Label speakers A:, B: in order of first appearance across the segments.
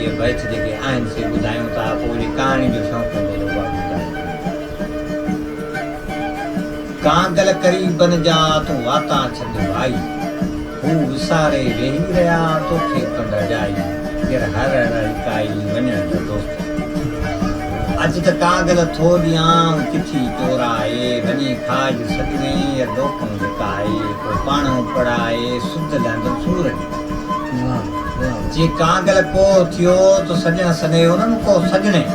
A: ये बैठ जेके आहिनि से ॿुधायूं था पोइ वरी कहाणी जो शौक़ु हूंदो कांगल करीबन जा तूं वाता छॾ भाई हू विसारे वेही रहिया तोखे कंड जाई केर हर काई वञण जो दोस्त अॼु त कागल थोड़ियां चिठी चोराए वञी खाज सॾिणे या दोखूं लिकाए को पाणो पढ़ाए सुध लंद सूर जे कागल को थियो तो सॼण सने उन्हनि को सॼणे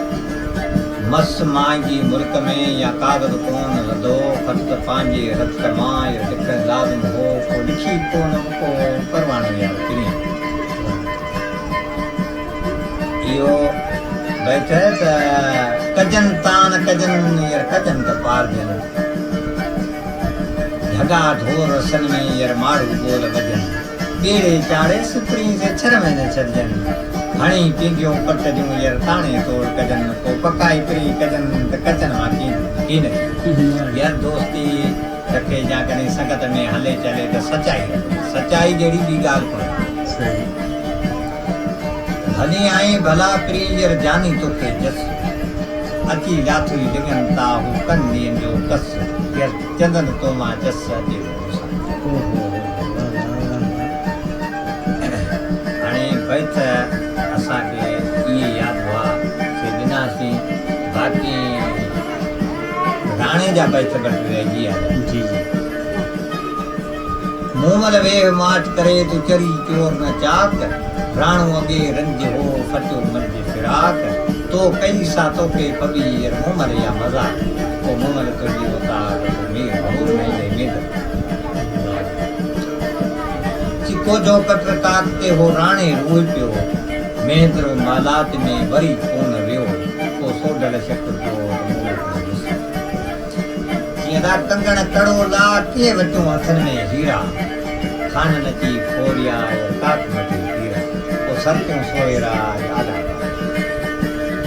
A: मस मांगी मुल्क में या कागज़ कोन लधो ख़त पंहिंजे रत मां या लिख लाज़िम हो को लिखी कोन को परवानो यार किरिया इहो बैठ त कजन तान कजन यार कजन त पार जन झगा ढोर रसन में यार मारू बोल वजन बेड़े चाड़े सिपरी से छर में न छजन हणी पिंगियों पट जूं यार ताणे तोड़ कजन को पकाई परी कजन त कचन मां कीन यार दोस्ती रखे जा कने संगत में हले चले त सच्चाई जड़ी भी गाल कोन सही हनी आई भला प्री यार जानी तोखे जस अची लाथी डिगन ता हु कंदी जो कस यार चंदन तो मां जस अची हणे बैठ असांखे इहे यादि हुआ से ॾिनासीं बाक़ी राणे जा बैठ घटि रहिजी आहे जी जी मूमल वेह माठ करे तूं चरी चोर न चाक राणो अॻे रंज हो फटो मंझ फिराक तो कई सा तोखे पबी मूमल या मज़ाक को मूमल तुंहिंजी उतार मीर भूर नहीं मेद चिको जो कटर ताकते हो राणे रोई पियो मेंद्रो मालात में वरी कोन वियो को सोडल शक पियो जीअं टंगण कड़ो ला के वटूं हथनि में हीरा खानन जी खोरिया काट वठी हीरा को सरकियूं सोएरा आला